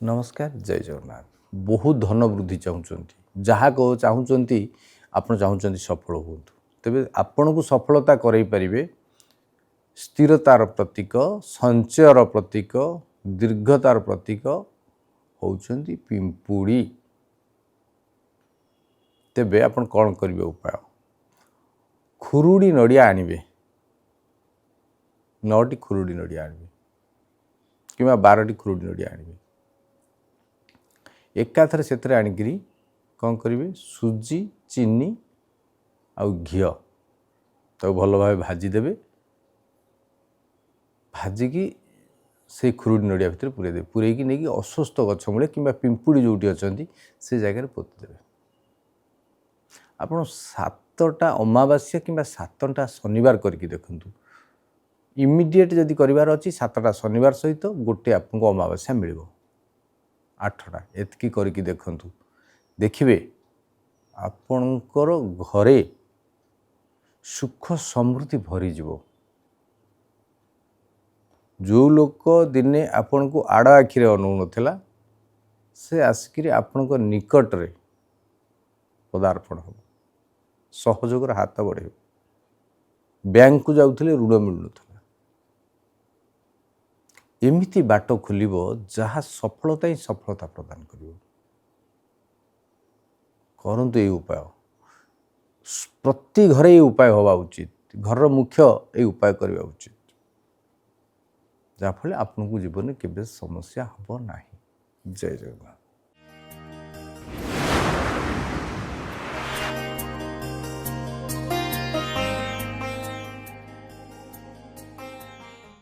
नमस्कार जय जगन्नाथ। बहुत धन वृद्धि चाहूँगी जहाँ चाहूँगी आप चाहूँगी सफल हूँ तेरे आपण को सफलता करई पारे स्थिरतार प्रतीक संचयर प्रतीक दीर्घतार प्रतीक होउछंती पिंपुड़ी। तेबे आपण कौन करिवे उपाय खुरुड़ी नड़िया आनिबे 9टी खुरुड़ी नड़िया आनिबे किंवा 12टी खुरुड़ी नड़िया आनिबे एकाथरे सेतरे आनिकरी कौन करिवे सुजी चीनी आउ घिओ तो भल भाव भाजी देबे भाजिकी से खुरुड़ी नड़िया भितर पूरे देवे पूरेकी नहीं अस्वस्थ गछ मूले कि पिंपुड़ी जोटी अच्छा से जगह पोती देवे। आपड़ 7टा अमावास्या कि 7टा शनिवार करके देखूँ इमिडिएट जदि करार अच्छी 7टा शनिवार सहित गोटे आपको अमावास्या मिल 8टा एतकी करके देखूँ देखिए आपणकर घरे सुख समृद्धि भरीज। जो लोक दिने आपण को आड़ आखिरे अनु नाला से आसिक आपण निकटरे पदार्पण हो सहयोग हाथ बढ़े बैंक को जाऊे ऋण मिलू एमिति बाट खोल जहाँ सफलता ही सफलता प्रदान करंतु ये उपाय प्रति घरे ये उपाय हवा उचित घर मुख्य ये उपाय करवा उचित जहाँफल आपको जीवन में केवे समस्या हम ना। जय जगन्नाथ।